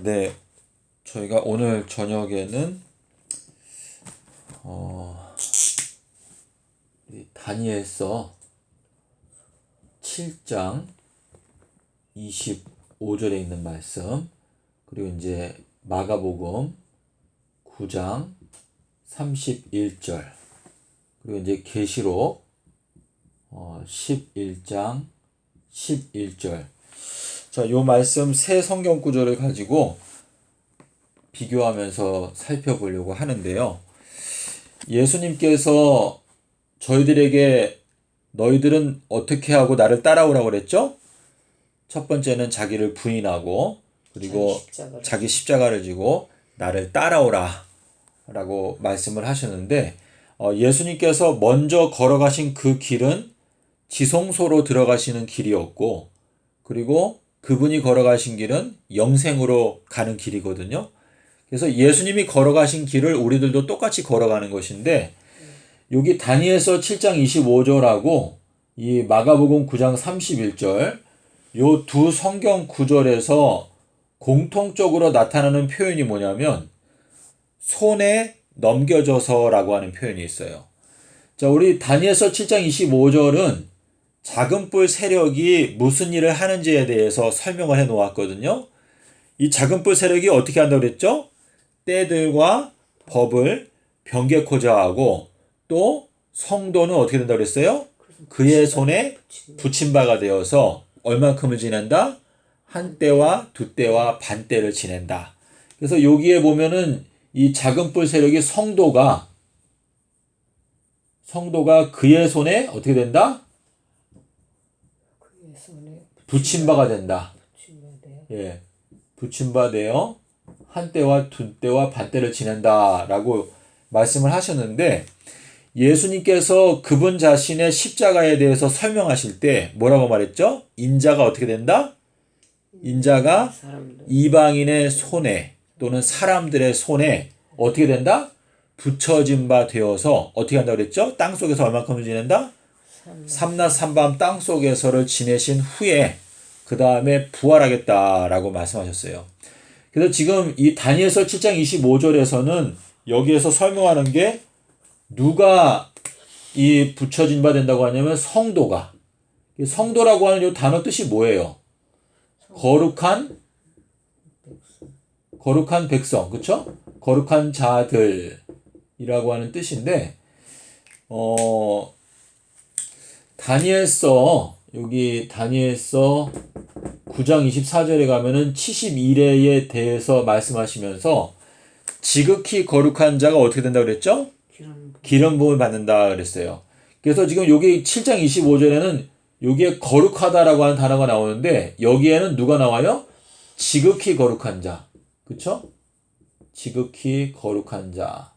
네. 저희가 오늘 저녁에는 이 다니엘서 7장 25절에 있는 말씀, 그리고 이제 마가복음 9장 31절, 그리고 이제 계시록 11장 11절. 자, 요 말씀 세 성경 구절을 가지고 비교하면서 살펴보려고 하는데요. 예수님께서 저희들에게 너희들은 어떻게 하고 나를 따라오라고 그랬죠? 첫 번째는 자기를 부인하고, 그리고 자기 십자가를 지고 나를 따라오라 라고 말씀을 하셨는데, 예수님께서 먼저 걸어가신 그 길은 지성소로 들어가시는 길이었고, 그리고 그분이 걸어가신 길은 영생으로 가는 길이거든요. 그래서 예수님이 걸어가신 길을 우리들도 똑같이 걸어가는 것인데, 여기 다니엘서 7장 25절하고 이 마가복음 9장 31절, 요 두 성경 구절에서 공통적으로 나타나는 표현이 뭐냐면 손에 넘겨져서라고 하는 표현이 있어요. 자, 우리 다니엘서 7장 25절은 작은 뿔 세력이 무슨 일을 하는지에 대해서 설명을 해 놓았거든요. 이 작은 뿔 세력이 어떻게 한다고 그랬죠? 때들과 법을 변개코자 하고, 또 성도는 어떻게 된다고 그랬어요? 그의 손에 붙임바가 되어서 얼만큼을 지낸다? 한 때와 두 때와 반 때를 지낸다. 그래서 여기에 보면은 이 작은 뿔 세력이 성도가 그의 손에 어떻게 된다? 붙임바가 된다. 예, 붙임바 되어 한 때와 두 때와 반 때를 지낸다라고 말씀을 하셨는데, 예수님께서 그분 자신의 십자가에 대해서 설명하실 때 뭐라고 말했죠? 인자가 어떻게 된다? 인자가 이방인의 손에 또는 사람들의 손에 어떻게 된다? 붙여진 바 되어서 어떻게 한다고 그랬죠? 땅속에서 얼마큼을 지낸다? 삼낮 삼밤 땅속에서를 지내신 후에 그 다음에 부활하겠다라고 말씀하셨어요. 그래서 지금 이 다니엘서 7장 25절에서는 여기에서 설명하는 게, 누가 이 붙여진 바 된다고 하냐면 성도가. 성도라고 하는 이 단어 뜻이 뭐예요? 거룩한 백성, 그쵸? 거룩한 자들이라고 하는 뜻인데, 여기 다니엘서 9장 24절에 가면은 72레에 대해서 말씀하시면서 지극히 거룩한 자가 어떻게 된다고 그랬죠? 기름 부음을 받는다 그랬어요. 그래서 지금 여기 7장 25절에는 여기에 거룩하다라고 하는 단어가 나오는데, 여기에는 누가 나와요? 지극히 거룩한 자. 그쵸? 지극히 거룩한 자.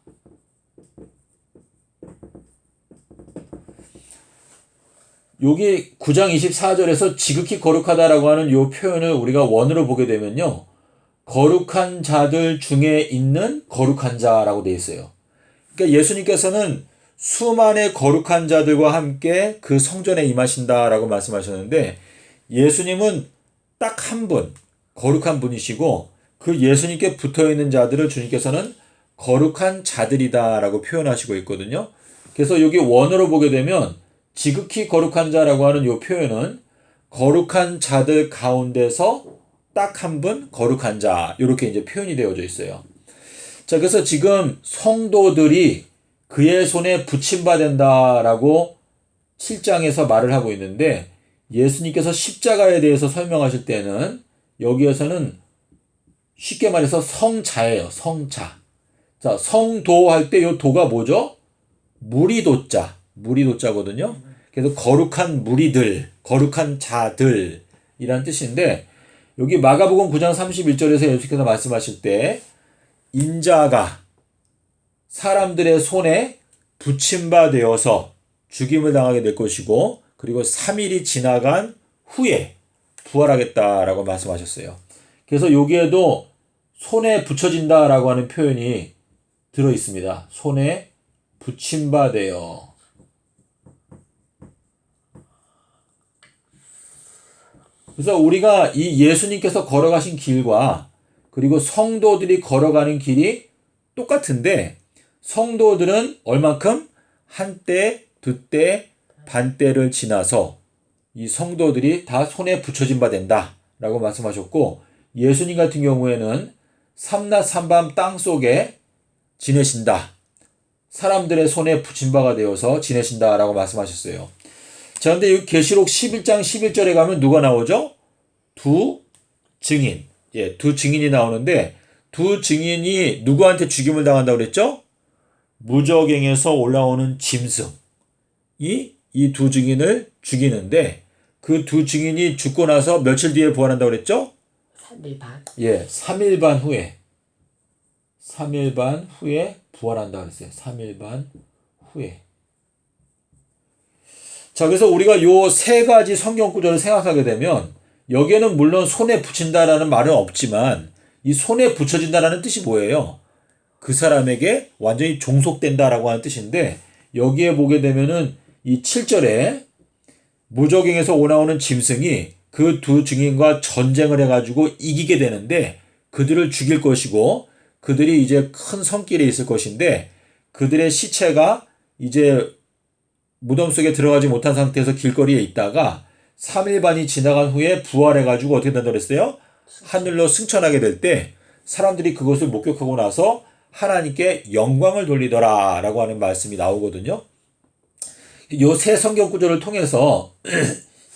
여기 9장 24절에서 지극히 거룩하다라고 하는 이 표현을 우리가 원어로 보게 되면요, 거룩한 자들 중에 있는 거룩한 자라고 되어 있어요. 그러니까 예수님께서는 수많은 거룩한 자들과 함께 그 성전에 임하신다라고 말씀하셨는데, 예수님은 딱 한 분, 거룩한 분이시고, 그 예수님께 붙어있는 자들을 주님께서는 거룩한 자들이다라고 표현하시고 있거든요. 그래서 여기 원어로 보게 되면 지극히 거룩한 자라고 하는 이 표현은 거룩한 자들 가운데서 딱 한 분 거룩한 자, 이렇게 이제 표현이 되어져 있어요. 자, 그래서 지금 성도들이 그의 손에 붙임받는다라고 7장에서 말을 하고 있는데, 예수님께서 십자가에 대해서 설명하실 때는 여기에서는 쉽게 말해서 성자예요. 성자. 자, 성도 할 때 이 도가 뭐죠? 무리도자거든요. 그래서 거룩한 무리들, 거룩한 자들이란 뜻인데, 여기 마가복음 9장 31절에서 예수께서 말씀하실 때 인자가 사람들의 손에 붙임바 되어서 죽임을 당하게 될 것이고, 그리고 3일이 지나간 후에 부활하겠다라고 말씀하셨어요. 그래서 여기에도 손에 붙여진다라고 하는 표현이 들어 있습니다. 손에 붙임바 되어. 그래서 우리가 이 예수님께서 걸어가신 길과 그리고 성도들이 걸어가는 길이 똑같은데 성도들은 얼만큼? 한때, 두때, 반때를 지나서 이 성도들이 다 손에 붙여진 바 된다 라고 말씀하셨고, 예수님 같은 경우에는 삼낮 삼밤 땅속에 지내신다. 사람들의 손에 붙인 바가 되어서 지내신다 라고 말씀하셨어요. 자, 근데 이 계시록 11장 11절에 가면 누가 나오죠? 두 증인. 예, 두 증인이 나오는데 두 증인이 누구한테 죽임을 당한다고 그랬죠? 무저갱에서 올라오는 짐승이 이 두 증인을 죽이는데 그 두 증인이 죽고 나서 며칠 뒤에 부활한다고 그랬죠? 3일 반. 예, 3일 반 후에. 3일 반 후에 부활한다고 그랬어요. 3일 반 후에. 자, 그래서 우리가 요 세 가지 성경 구절을 생각하게 되면 여기에는 물론 손에 붙인다라는 말은 없지만 이 손에 붙여진다라는 뜻이 뭐예요? 그 사람에게 완전히 종속된다라고 하는 뜻인데, 여기에 보게 되면은 이 7절에 무저갱에서 오나오는 짐승이 그 두 증인과 전쟁을 해가지고 이기게 되는데 그들을 죽일 것이고 그들이 이제 큰 성길에 있을 것인데 그들의 시체가 이제 무덤 속에 들어가지 못한 상태에서 길거리에 있다가 3일 반이 지나간 후에 부활해가지고 어떻게 된다고 그랬어요? 하늘로 승천하게 될 때 사람들이 그것을 목격하고 나서 하나님께 영광을 돌리더라 라고 하는 말씀이 나오거든요. 요 세 성경 구절을 통해서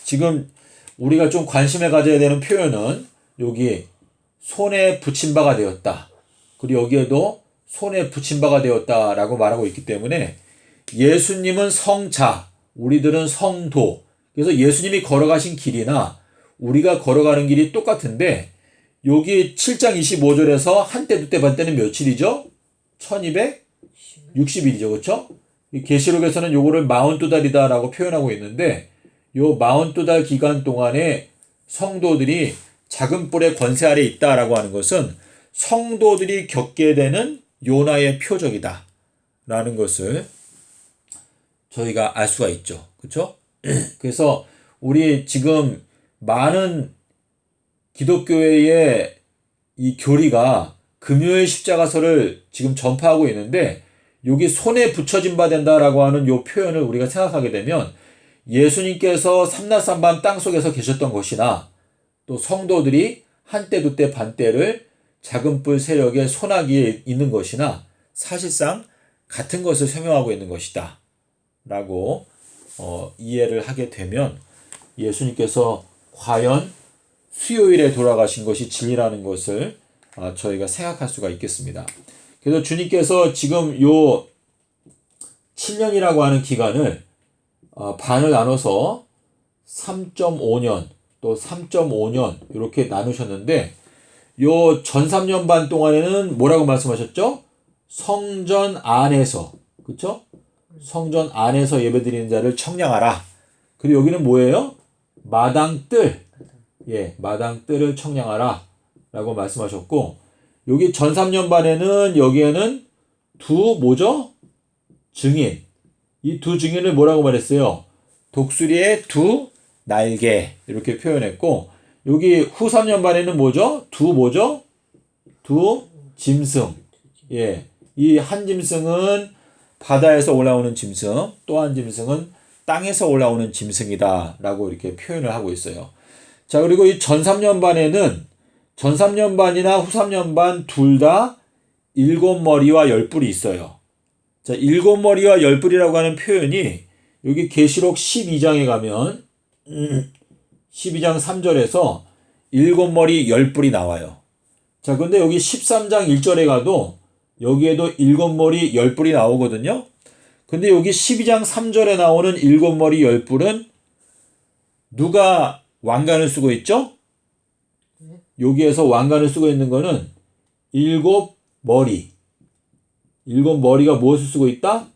지금 우리가 좀 관심을 가져야 되는 표현은 여기 손에 붙인 바가 되었다. 그리고 여기에도 손에 붙인 바가 되었다 라고 말하고 있기 때문에 예수님은 성자, 우리들은 성도. 그래서 예수님이 걸어가신 길이나 우리가 걸어가는 길이 똑같은데 여기 7장 25절에서 한때 두때 반때는 며칠이죠? 1260일이죠. 그렇죠? 계시록에서는 요거를 42달이다 라고 표현하고 있는데 요 42달 기간 동안에 성도들이 작은 뿔의 권세 아래 있다라고 하는 것은 성도들이 겪게 되는 요나의 표적이다 라는 것을 저희가 알 수가 있죠. 그렇죠? 그래서 우리 지금 많은 기독교회의 이 교리가 금요일 십자가서를 지금 전파하고 있는데 여기 손에 붙여진 바 된다라고 하는 요 표현을 우리가 생각하게 되면 예수님께서 삼낮 삼밤 땅속에서 계셨던 것이나 또 성도들이 한때 두때 반때를 작은 뿔 세력의 소나기에 있는 것이나 사실상 같은 것을 설명하고 있는 것이다 라고 이해를 하게 되면 예수님께서 과연 수요일에 돌아가신 것이 진리라는 것을 저희가 생각할 수가 있겠습니다. 그래서 주님께서 지금 요 7년이라고 하는 기간을 반을 나눠서 3.5년 또 3.5년 이렇게 나누셨는데 요 전 3년 반 동안에는 뭐라고 말씀하셨죠? 성전 안에서, 그쵸? 성전 안에서 예배드리는 자를 청량하라. 그리고 여기는 뭐예요? 마당뜰. 예, 마당뜰을 청량하라 라고 말씀하셨고, 여기 전 3년 반에는 여기에는 두 뭐죠? 증인. 이 두 증인을 뭐라고 말했어요? 독수리의 두 날개 이렇게 표현했고, 여기 후 3년 반에는 뭐죠? 두 뭐죠? 두 짐승. 예, 이 한 짐승은 바다에서 올라오는 짐승, 또 한 짐승은 땅에서 올라오는 짐승이다 라고 이렇게 표현을 하고 있어요. 자, 그리고 이 전 3년 반에는 전 3년 반이나 후 3년 반 둘 다 7머리와 10뿔이 있어요. 자, 7머리와 10뿔이라고 하는 표현이 여기 계시록 12장에 가면 12장 3절에서 7머리 10뿔이 나와요. 자, 근데 여기 13장 1절에 가도 여기에도 7머리 10뿔이 나오거든요. 근데 여기 12장 3절에 나오는 7머리 10뿔은 누가 왕관을 쓰고 있죠? 여기에서 왕관을 쓰고 있는 거는 7머리. 7머리가 무엇을 쓰고 있다?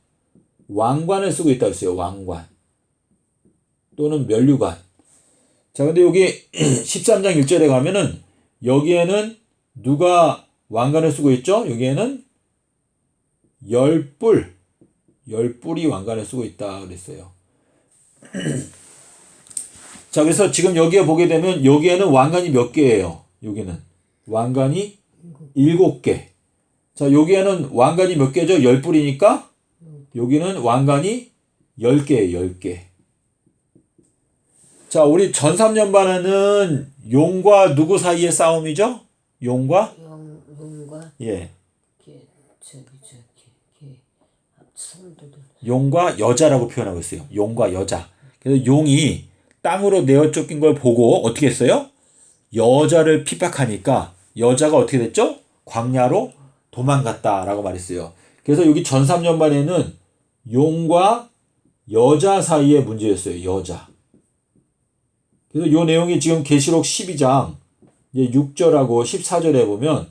왕관을 쓰고 있다 했어요. 왕관. 또는 면류관. 자, 근데 여기 13장 1절에 가면은 여기에는 누가 왕관을 쓰고 있죠? 여기에는 10뿔이 왕관을 쓰고 있다 그랬어요. 자, 그래서 지금 여기에 보게 되면 여기에는 왕관이 몇 개예요? 여기는 왕관이 7개. 자, 여기에는 왕관이 몇 개죠? 10뿔이니까 여기는 왕관이 10개예요. 10개. 자, 우리 전삼년반에는 용과 누구 사이의 싸움이죠? 용과 예. 용과 여자라고 표현하고 있어요. 용과 여자. 그래서 용이 땅으로 내어 쫓긴 걸 보고 어떻게 했어요? 여자를 핍박하니까 여자가 어떻게 됐죠? 광야로 도망갔다라고 말했어요. 그래서 여기 전삼년반에는 용과 여자 사이의 문제였어요. 여자. 그래서 이 내용이 지금 계시록 12장 6절하고 14절에 보면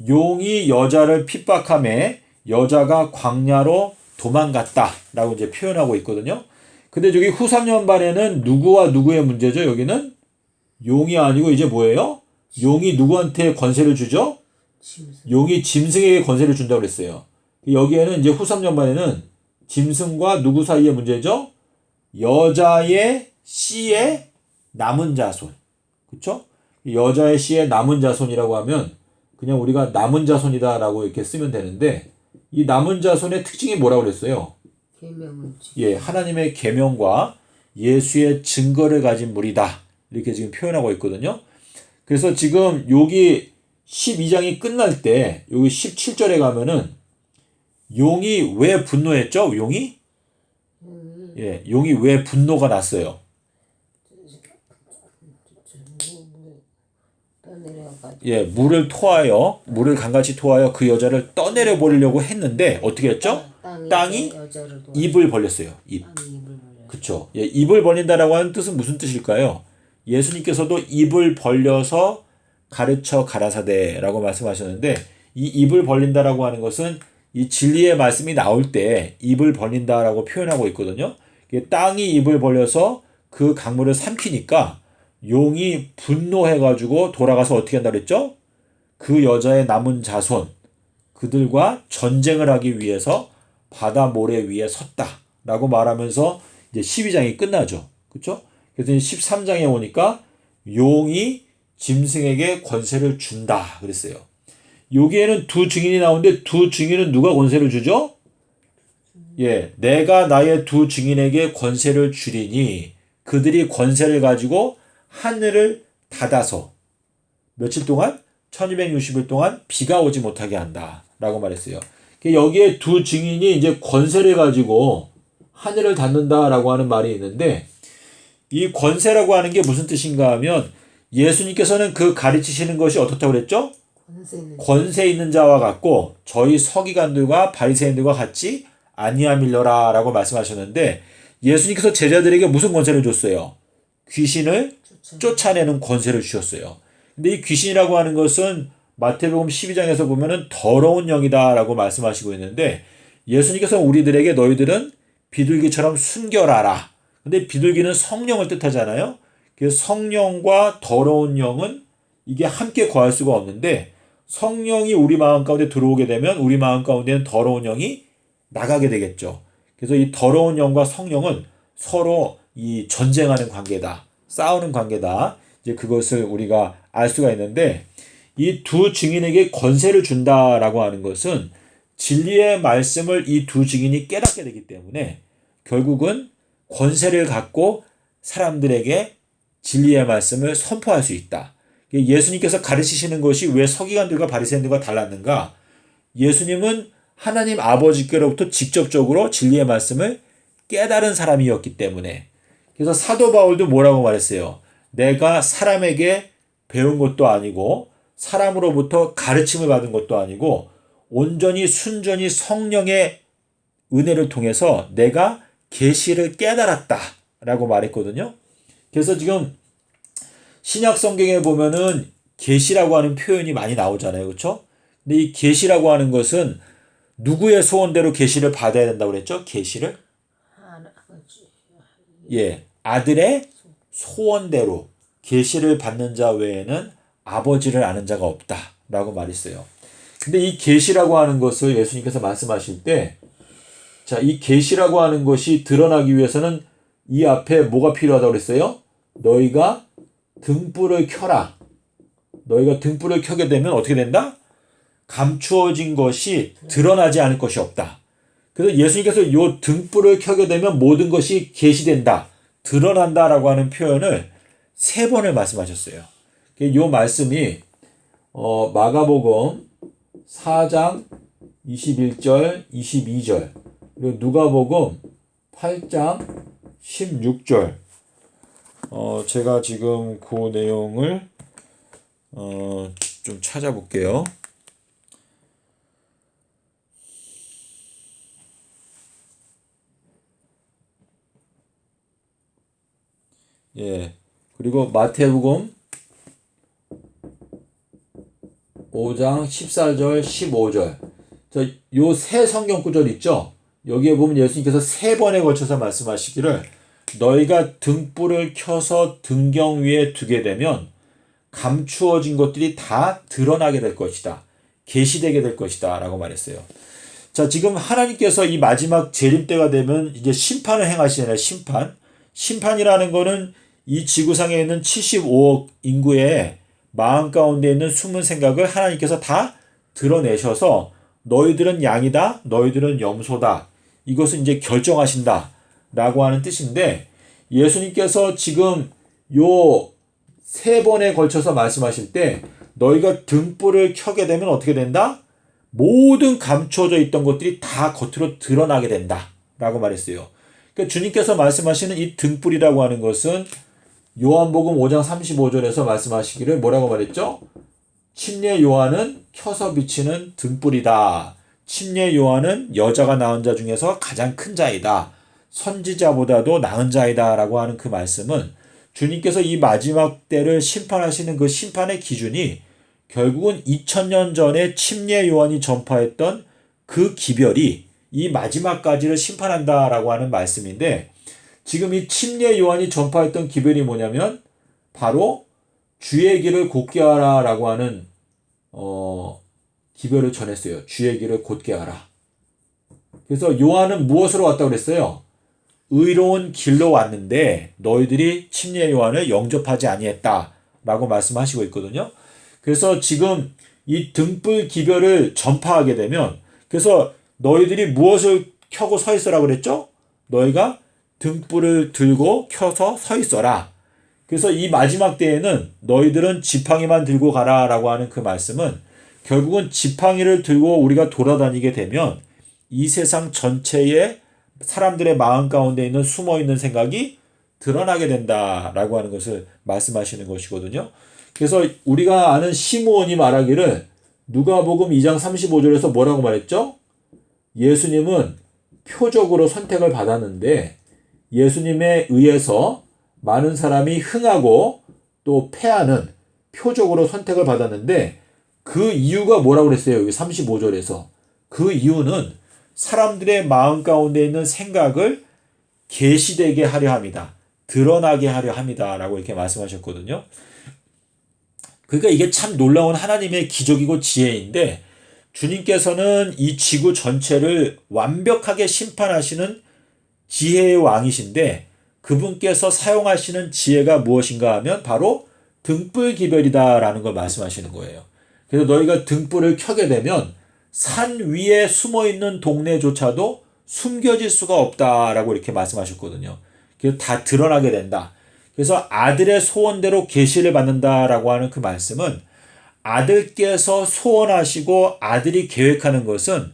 용이 여자를 핍박함에 여자가 광야로 도망갔다라고 이제 표현하고 있거든요. 근데 저기 후 3년반에는 누구와 누구의 문제죠? 여기는 용이 아니고 이제 뭐예요? 용이 누구한테 권세를 주죠? 용이 짐승에게 권세를 준다고 그랬어요. 여기에는 이제 후 3년반에는 짐승과 누구 사이의 문제죠? 여자의 씨의 남은 자손. 그쵸? 여자의 씨의 남은 자손이라고 하면 그냥 우리가 남은 자손이다라고 이렇게 쓰면 되는데 이 남은 자손의 특징이 뭐라고 그랬어요? 예, 하나님의 계명과 예수의 증거를 가진 무리다. 이렇게 지금 표현하고 있거든요. 그래서 지금 여기 12장이 끝날 때 여기 17절에 가면은 용이 왜 분노했죠? 용이? 예, 용이 왜 분노가 났어요? 예, 물을 강같이 토하여 그 여자를 떠내려 버리려고 했는데 어떻게 했죠? 땅이 입을 벌렸어요. 입. 그쵸? 예, 입을 벌린다라고 하는 뜻은 무슨 뜻일까요? 예수님께서도 입을 벌려서 가르쳐 가라사대라고 말씀하셨는데 이 입을 벌린다라고 하는 것은 이 진리의 말씀이 나올 때 입을 벌린다라고 표현하고 있거든요. 땅이 입을 벌려서 그 강물을 삼키니까 용이 분노해가지고 돌아가서 어떻게 한다고 했죠? 그 여자의 남은 자손, 그들과 전쟁을 하기 위해서 바다 모래 위에 섰다라고 말하면서 이제 12장이 끝나죠. 그쵸? 그래서 13장에 오니까 용이 짐승에게 권세를 준다 그랬어요. 여기에는 두 증인이 나오는데 두 증인은 누가 권세를 주죠? 예, 내가 나의 두 증인에게 권세를 주리니 그들이 권세를 가지고 하늘을 닫아서 며칠 동안 1260일 동안 비가 오지 못하게 한다 라고 말했어요. 여기에 두 증인이 이제 권세를 가지고 하늘을 닫는다 라고 하는 말이 있는데 이 권세라고 하는 게 무슨 뜻인가 하면 예수님께서는 그 가르치시는 것이 어떻다고 그랬죠? 권세 있는 자와 같고 저희 서기관들과 바리새인들과 같이 아니함일러라 라고 말씀하셨는데 예수님께서 제자들에게 무슨 권세를 줬어요? 귀신을 쫓아내는 권세를 주셨어요. 근데 이 귀신이라고 하는 것은 마태복음 12장에서 보면은 더러운 영이다 라고 말씀하시고 있는데 예수님께서 우리들에게 너희들은 비둘기처럼 순결하라. 근데 비둘기는 성령을 뜻하잖아요. 그래서 성령과 더러운 영은 이게 함께 거할 수가 없는데 성령이 우리 마음 가운데 들어오게 되면 우리 마음 가운데는 더러운 영이 나가게 되겠죠. 그래서 이 더러운 영과 성령은 서로 이 전쟁하는 관계다. 싸우는 관계다. 이제 그것을 우리가 알 수가 있는데 이 두 증인에게 권세를 준다라고 하는 것은 진리의 말씀을 이 두 증인이 깨닫게 되기 때문에 결국은 권세를 갖고 사람들에게 진리의 말씀을 선포할 수 있다. 예수님께서 가르치시는 것이 왜 서기관들과 바리새인들과 달랐는가? 예수님은 하나님 아버지께로부터 직접적으로 진리의 말씀을 깨달은 사람이었기 때문에 그래서 사도 바울도 뭐라고 말했어요? 내가 사람에게 배운 것도 아니고 사람으로부터 가르침을 받은 것도 아니고 온전히 순전히 성령의 은혜를 통해서 내가 계시를 깨달았다라고 말했거든요. 그래서 지금 신약 성경에 보면은 계시라고 하는 표현이 많이 나오잖아요. 그렇죠? 근데 이 계시라고 하는 것은 누구의 소원대로 계시를 받아야 된다고 그랬죠? 계시를? 예, 아들의 소원대로 계시를 받는 자 외에는 아버지를 아는 자가 없다라고 말했어요. 근데 이 계시라고 하는 것을 예수님께서 말씀하실 때 자, 이 계시라고 하는 것이 드러나기 위해서는 이 앞에 뭐가 필요하다고 그랬어요? 너희가 등불을 켜라. 너희가 등불을 켜게 되면 어떻게 된다? 감추어진 것이 드러나지 않을 것이 없다. 그래서 예수님께서 요 등불을 켜게 되면 모든 것이 계시된다, 드러난다라고 하는 표현을 3번을 말씀하셨어요. 요 말씀이 마가복음 4장 21절, 22절, 그리고 누가복음 8장 16절. 제가 지금 그 내용을 좀 찾아볼게요. 예. 그리고 마태복음 5장 14절, 15절. 요 세 성경 구절 있죠? 여기에 보면 예수님께서 3번에 걸쳐서 말씀하시기를 너희가 등불을 켜서 등경 위에 두게 되면 감추어진 것들이 다 드러나게 될 것이다, 계시되게 될 것이다 라고 말했어요. 자, 지금 하나님께서 이 마지막 재림 때가 되면 이제 심판을 행하시잖아요. 심판이라는 거는 이 지구상에 있는 75억 인구의 마음 가운데 있는 숨은 생각을 하나님께서 다 드러내셔서 너희들은 양이다, 너희들은 염소다, 이것은 이제 결정하신다 라고 하는 뜻인데, 예수님께서 지금 요 3번에 걸쳐서 말씀하실 때 너희가 등불을 켜게 되면 어떻게 된다? 모든 감추어져 있던 것들이 다 겉으로 드러나게 된다 라고 말했어요. 그러니까 주님께서 말씀하시는 이 등불이라고 하는 것은 요한복음 5장 35절에서 말씀하시기를 뭐라고 말했죠? 침례 요한은 켜서 비치는 등불이다. 침례 요한은 여자가 낳은 자 중에서 가장 큰 자이다. 선지자보다도 나은 자이다 라고 하는 그 말씀은 주님께서 이 마지막 때를 심판하시는 그 심판의 기준이 결국은 2000년 전에 침례 요한이 전파했던 그 기별이 이 마지막까지를 심판한다라고 하는 말씀인데, 지금 이 침례 요한이 전파했던 기별이 뭐냐면 바로 주의 길을 곧게 하라라고 하는 기별을 전했어요. 주의 길을 곧게 하라. 그래서 요한은 무엇으로 왔다고 그랬어요? 의로운 길로 왔는데 너희들이 침례 요한을 영접하지 아니했다라고 말씀하시고 있거든요. 그래서 지금 이 등불 기별을 전파하게 되면, 그래서 너희들이 무엇을 켜고 서 있으라고 그랬죠? 너희가 등불을 들고 켜서 서 있어라. 그래서 이 마지막 때에는 너희들은 지팡이만 들고 가라라고 하는 그 말씀은 결국은 지팡이를 들고 우리가 돌아다니게 되면 이 세상 전체의 사람들의 마음 가운데 있는 숨어있는 생각이 드러나게 된다라고 하는 것을 말씀하시는 것이거든요. 그래서 우리가 아는 시므온이 말하기를 누가복음 2장 35절에서 뭐라고 말했죠? 예수님은 표적으로 선택을 받았는데 예수님에 의해서 많은 사람이 흥하고 또 패하는 표적으로 선택을 받았는데, 그 이유가 뭐라고 그랬어요? 여기 35절에서. 그 이유는 사람들의 마음 가운데 있는 생각을 계시되게 하려 합니다. 드러나게 하려 합니다. 라고 이렇게 말씀하셨거든요. 그러니까 이게 참 놀라운 하나님의 기적이고 지혜인데, 주님께서는 이 지구 전체를 완벽하게 심판하시는 지혜의 왕이신데 그분께서 사용하시는 지혜가 무엇인가 하면 바로 등불 기별이다라는 걸 말씀하시는 거예요. 그래서 너희가 등불을 켜게 되면 산 위에 숨어있는 동네조차도 숨겨질 수가 없다라고 이렇게 말씀하셨거든요. 그래서 다 드러나게 된다. 그래서 아들의 소원대로 계시를 받는다라고 하는 그 말씀은 아들께서 소원하시고 아들이 계획하는 것은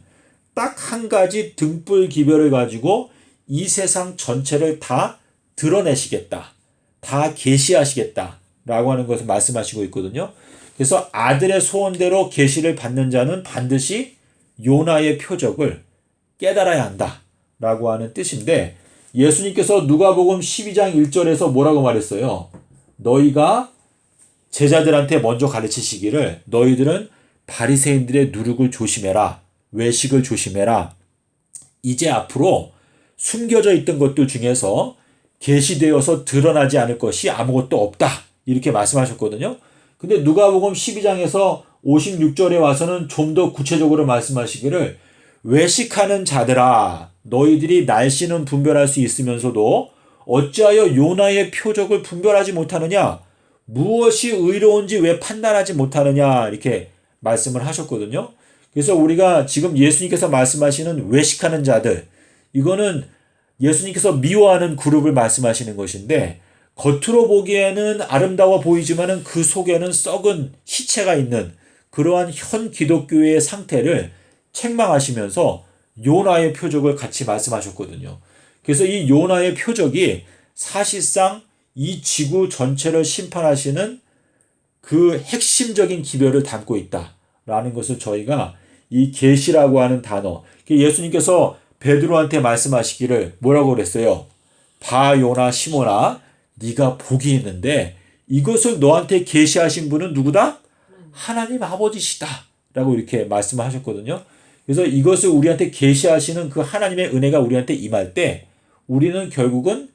딱 한 가지 등불 기별을 가지고 이 세상 전체를 다 드러내시겠다, 다 계시하시겠다 라고 하는 것을 말씀하시고 있거든요. 그래서 아들의 소원대로 계시를 받는 자는 반드시 요나의 표적을 깨달아야 한다 라고 하는 뜻인데, 예수님께서 누가복음 12장 1절에서 뭐라고 말했어요? 너희가 제자들한테 먼저 가르치시기를 너희들은 바리새인들의 누룩을 조심해라, 외식을 조심해라. 이제 앞으로 숨겨져 있던 것들 중에서 계시되어서 드러나지 않을 것이 아무것도 없다, 이렇게 말씀하셨거든요. 근데 누가복음 12장에서 56절에 와서는 좀 더 구체적으로 말씀하시기를 외식하는 자들아, 너희들이 날씨는 분별할 수 있으면서도 어찌하여 요나의 표적을 분별하지 못하느냐, 무엇이 의로운지 왜 판단하지 못하느냐, 이렇게 말씀을 하셨거든요. 그래서 우리가 지금 예수님께서 말씀하시는 외식하는 자들, 이거는 예수님께서 미워하는 그룹을 말씀하시는 것인데, 겉으로 보기에는 아름다워 보이지만은 그 속에는 썩은 시체가 있는 그러한 현 기독교의 상태를 책망하시면서 요나의 표적을 같이 말씀하셨거든요. 그래서 이 요나의 표적이 사실상 이 지구 전체를 심판하시는 그 핵심적인 기별을 담고 있다라는 것을 저희가 이 계시라고 하는 단어, 예수님께서 베드로한테 말씀하시기를 뭐라고 그랬어요? 바 요나 시몬아, 네가 복이 있는데 이것을 너한테 계시하신 분은 누구다? 하나님 아버지시다 라고 이렇게 말씀하셨거든요. 그래서 이것을 우리한테 계시하시는 그 하나님의 은혜가 우리한테 임할 때 우리는 결국은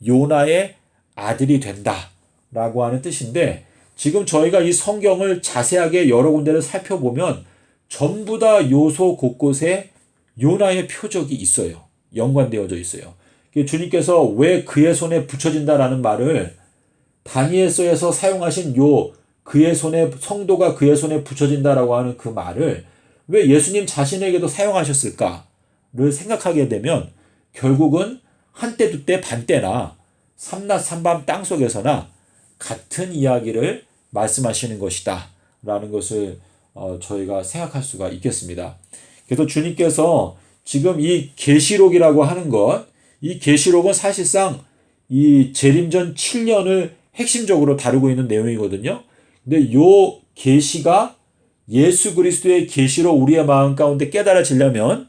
요나의 아들이 된다 라고 하는 뜻인데, 지금 저희가 이 성경을 자세하게 여러 군데를 살펴보면 전부 다 요소 곳곳에 요나의 표적이 있어요. 연관되어져 있어요. 주님께서 왜 그의 손에 붙여진다라는 말을 다니엘서에서 사용하신 요 그의 손에, 성도가 그의 손에 붙여진다라고 하는 그 말을 왜 예수님 자신에게도 사용하셨을까를 생각하게 되면 결국은 한때 두때 반때나 삼낮 삼밤 땅속에서나 같은 이야기를 말씀하시는 것이다 라는 것을 저희가 생각할 수가 있겠습니다. 그래서 주님께서 지금 이 계시록이라고 하는 것, 이 계시록은 사실상 이 재림전 7년을 핵심적으로 다루고 있는 내용이거든요. 근데 요 계시가 예수 그리스도의 계시로 우리의 마음 가운데 깨달아지려면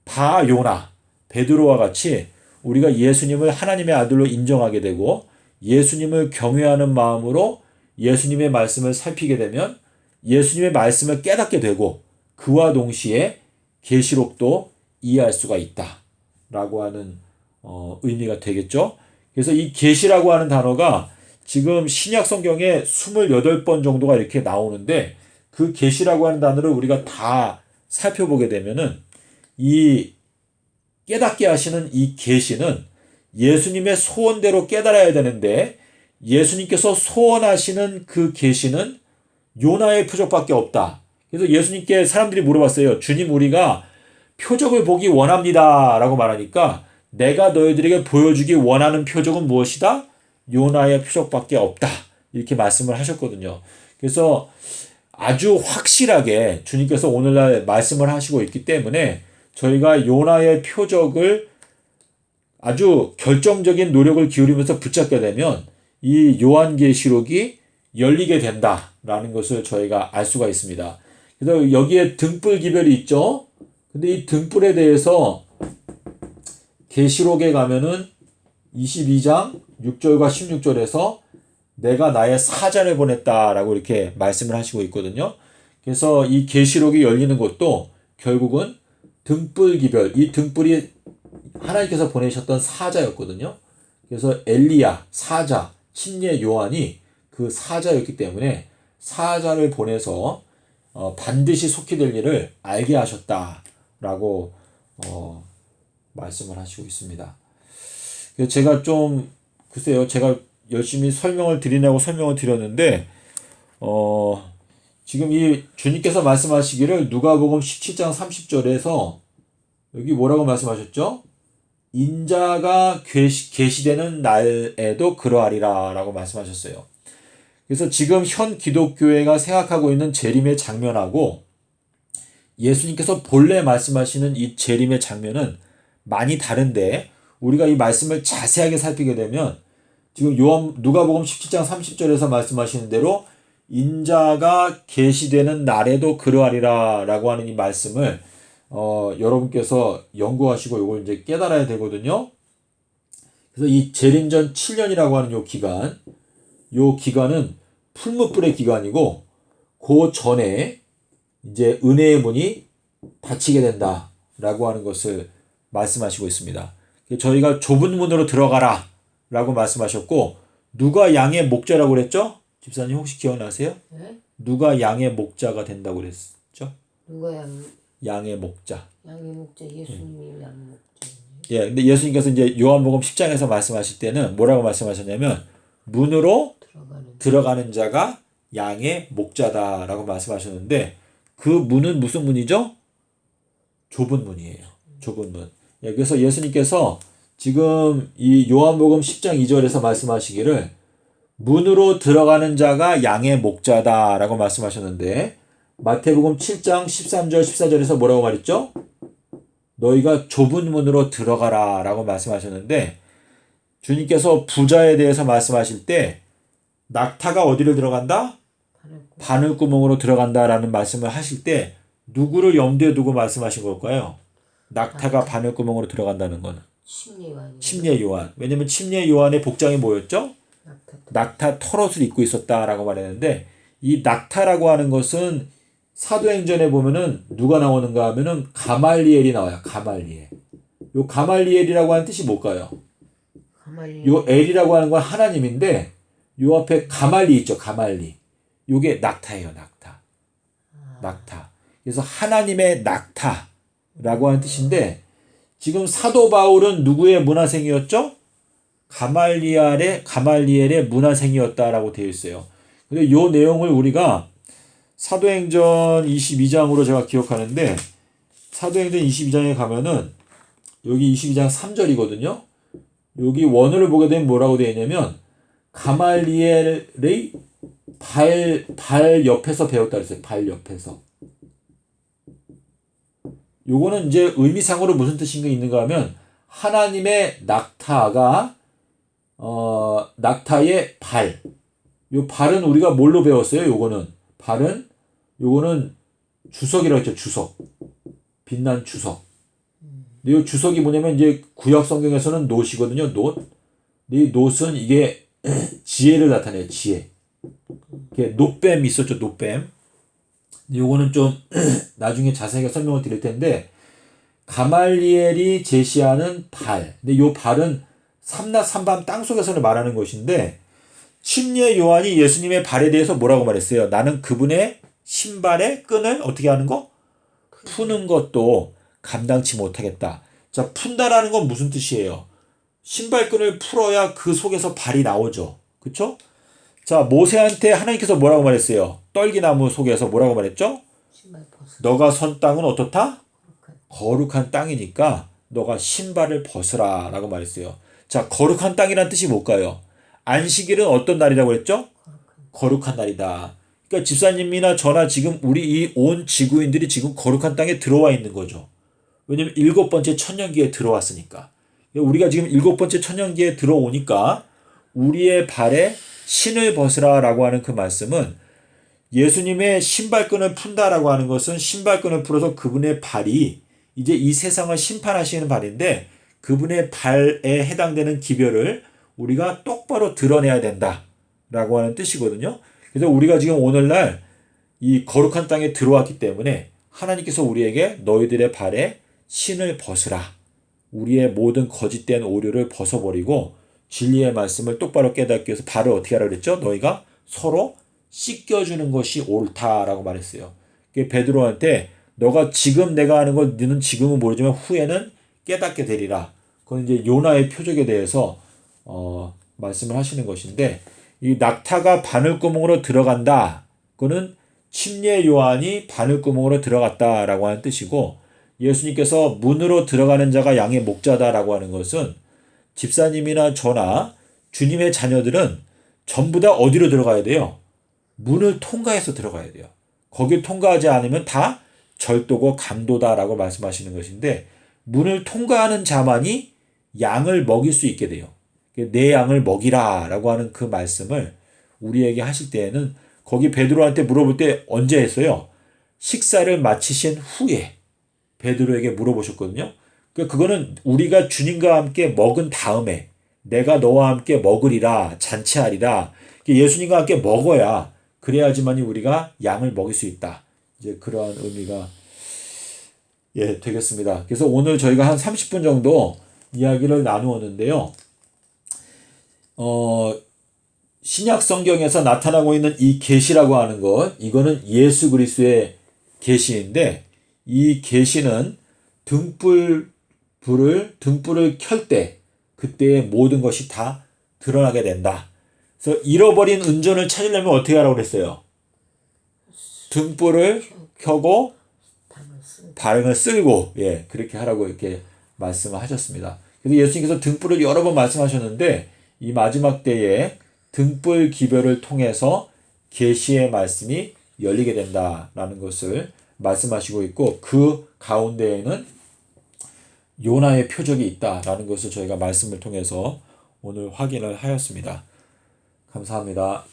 바 요나, 베드로와 같이 우리가 예수님을 하나님의 아들로 인정하게 되고 예수님을 경외하는 마음으로 예수님의 말씀을 살피게 되면 예수님의 말씀을 깨닫게 되고 그와 동시에 계시록도 이해할 수가 있다라고 하는 의미가 되겠죠. 그래서 이 계시라고 하는 단어가 지금 신약 성경에 28번 정도가 이렇게 나오는데, 그 계시라고 하는 단어를 우리가 다 살펴보게 되면은 이 깨닫게 하시는 이 계시는 예수님의 소원대로 깨달아야 되는데, 예수님께서 소원하시는 그 계시는 요나의 표적밖에 없다. 그래서 예수님께 사람들이 물어봤어요. 주님, 우리가 표적을 보기 원합니다 라고 말하니까 내가 너희들에게 보여주기 원하는 표적은 무엇이다? 요나의 표적밖에 없다. 이렇게 말씀을 하셨거든요. 그래서 아주 확실하게 주님께서 오늘날 말씀을 하시고 있기 때문에 저희가 요나의 표적을 아주 결정적인 노력을 기울이면서 붙잡게 되면 이 요한계시록이 열리게 된다라는 것을 저희가 알 수가 있습니다. 그래서 여기에 등불 기별이 있죠. 근데 이 등불에 대해서 계시록에 가면은 22장 6절과 16절에서 내가 나의 사자를 보냈다라고 이렇게 말씀을 하시고 있거든요. 그래서 이 계시록이 열리는 것도 결국은 등불 기별, 이 등불이 하나님께서 보내셨던 사자였거든요. 그래서 엘리야, 사자, 침례 요한이 그 사자였기 때문에 사자를 보내서 반드시 속히 될 일을 알게 하셨다라고 말씀을 하시고 있습니다. 그래서 제가 좀 글쎄요, 제가 열심히 설명을 드리려고 설명을 드렸는데 지금 이 주님께서 말씀하시기를 누가복음 17장 30절에서 여기 뭐라고 말씀하셨죠? 인자가 계시되는 날에도 그러하리라 라고 말씀하셨어요. 그래서 지금 현 기독교회가 생각하고 있는 재림의 장면하고 예수님께서 본래 말씀하시는 이 재림의 장면은 많이 다른데, 우리가 이 말씀을 자세하게 살피게 되면 지금 누가복음 17장 30절에서 말씀하시는 대로 인자가 계시되는 날에도 그러하리라 라고 하는 이 말씀을 여러분께서 연구하시고 이걸 이제 깨달아야 되거든요. 그래서 이 재림전 7년이라고 하는 요 기간은 풀무불의 기간이고, 그 전에 이제 은혜의 문이 닫히게 된다라고 하는 것을 말씀하시고 있습니다. 저희가 좁은 문으로 들어가라 라고 말씀하셨고, 누가 양의 목자라고 그랬죠? 집사님 혹시 기억나세요? 네? 누가 양의 목자가 된다고 그랬죠? 누가 양의 목자. 양의 목자, 예수님이 양의 목자. 예, 근데 예수님께서 이제 요한복음 10장에서 말씀하실 때는 뭐라고 말씀하셨냐면 문으로 들어가는 자가 양의 목자다라고 말씀하셨는데, 그 문은 무슨 문이죠? 좁은 문이에요. 좁은 문. 예, 그래서 예수님께서 지금 이 요한복음 10장 2절에서 말씀하시기를 문으로 들어가는 자가 양의 목자다라고 말씀하셨는데 마태복음 7장 13절 14절에서 뭐라고 말했죠? 너희가 좁은 문으로 들어가라 라고 말씀하셨는데 주님께서 부자에 대해서 말씀하실 때 낙타가 어디로 들어간다? 바늘구멍으로 들어간다라는 말씀을 하실 때 누구를 염두에 두고 말씀하신 걸까요? 낙타가 바늘구멍으로 들어간다는 건 침례 요한. 왜냐면 침례 요한의 복장이 뭐였죠? 낙타 털옷을 입고 있었다라고 말했는데 이 낙타라고 하는 것은 사도행전에 보면은 누가 나오는가 하면은 가말리엘이 나와요. 가말리엘. 요 가말리엘이라고 하는 뜻이 뭘까요? 요 엘이라고 하는 건 하나님인데 요 앞에 가말리 있죠. 가말리. 요게 낙타예요. 낙타. 낙타. 그래서 하나님의 낙타라고 하는 뜻인데 지금 사도 바울은 누구의 문화생이었죠? 가말리엘의 문화생이었다라고 되어 있어요. 근데 요 내용을 우리가 사도행전 22장으로 제가 기억하는데 사도행전 22장에 가면은 여기 22장 3절이거든요. 여기 원어를 보게 되면 뭐라고 되어 있냐면 가말리엘의 발 옆에서 배웠다 그랬어요. 발 옆에서. 요거는 이제 의미상으로 무슨 뜻인가 있는가 하면 하나님의 낙타가 낙타의 발. 요 발은 우리가 뭘로 배웠어요? 요거는 주석이라고 했죠. 주석. 빛난 주석. 근데 요 주석이 뭐냐면 이제 구약 성경에서는 놋이거든요. 놋. 근데 이 놋은 이게 지혜를 나타내요. 지혜. 이게 놋뱀이 있었죠. 놋뱀. 요거는 좀 나중에 자세하게 설명을 드릴 텐데 가말리엘이 제시하는 발. 근데 요 발은 삼낮 삼밤 땅속에서는 말하는 것인데 침례 요한이 예수님의 발에 대해서 뭐라고 말했어요? 나는 그분의 신발의 끈을 어떻게 하는 거? 푸는 것도 감당치 못하겠다. 자, 푼다라는 건 무슨 뜻이에요? 신발끈을 풀어야 그 속에서 발이 나오죠. 그쵸? 자, 모세한테 하나님께서 뭐라고 말했어요? 떨기나무 속에서 뭐라고 말했죠? 너가 선 땅은 어떻다? 거룩한 땅이니까 너가 신발을 벗으라 라고 말했어요. 자, 거룩한 땅이란 뜻이 뭘까요? 안식일은 어떤 날이라고 했죠? 거룩한 날이다. 그러니까 집사님이나 저나 지금 우리 이 온 지구인들이 지금 거룩한 땅에 들어와 있는 거죠. 왜냐면 7번째 천년기에 들어왔으니까. 우리가 지금 7번째 천년기에 들어오니까 우리의 발에 신을 벗으라 라고 하는 그 말씀은 예수님의 신발끈을 푼다라고 하는 것은 신발끈을 풀어서 그분의 발이 이제 이 세상을 심판하시는 발인데 그분의 발에 해당되는 기별을 우리가 똑바로 드러내야 된다라고 하는 뜻이거든요. 그래서 우리가 지금 오늘날 이 거룩한 땅에 들어왔기 때문에 하나님께서 우리에게 너희들의 발에 신을 벗으라. 우리의 모든 거짓된 오류를 벗어버리고 진리의 말씀을 똑바로 깨닫기 위해서 발을 어떻게 하라 그랬죠? 너희가 서로 씻겨주는 것이 옳다라고 말했어요. 베드로한테 너가 지금 내가 하는 걸 너는 지금은 모르지만 후에는 깨닫게 되리라. 그건 이제 요나의 표적에 대해서 말씀을 하시는 것인데 이 낙타가 바늘구멍으로 들어간다. 그거는 침례 요한이 바늘구멍으로 들어갔다라고 하는 뜻이고 예수님께서 문으로 들어가는 자가 양의 목자다라고 하는 것은 집사님이나 저나 주님의 자녀들은 전부 다 어디로 들어가야 돼요? 문을 통과해서 들어가야 돼요. 거길 통과하지 않으면 다 절도고 강도다라고 말씀하시는 것인데 문을 통과하는 자만이 양을 먹일 수 있게 돼요. 내 양을 먹이라 라고 하는 그 말씀을 우리에게 하실 때에는 거기 베드로한테 물어볼 때 언제 했어요? 식사를 마치신 후에 베드로에게 물어보셨거든요. 그거는 우리가 주님과 함께 먹은 다음에 내가 너와 함께 먹으리라 잔치하리라 예수님과 함께 먹어야 그래야지만이 우리가 양을 먹일 수 있다. 이제 그러한 의미가 되겠습니다. 그래서 오늘 저희가 한 30분 정도 이야기를 나누었는데요. 신약 성경에서 나타나고 있는 이 계시라고 하는 것, 이거는 예수 그리스도의 계시인데 이 계시는 등불을 켤 때 그때의 모든 것이 다 드러나게 된다. 그래서 잃어버린 은전을 찾으려면 어떻게 하라고 그랬어요? 등불을 켜고 방을 쓰고 방을 쓸고 예 그렇게 하라고 이렇게 말씀을 하셨습니다. 그래서 예수님께서 등불을 여러 번 말씀하셨는데 이 마지막 때에 등불 기별을 통해서 계시의 말씀이 열리게 된다라는 것을 말씀하시고 있고 그 가운데에는 요나의 표적이 있다라는 것을 저희가 말씀을 통해서 오늘 확인을 하였습니다. 감사합니다.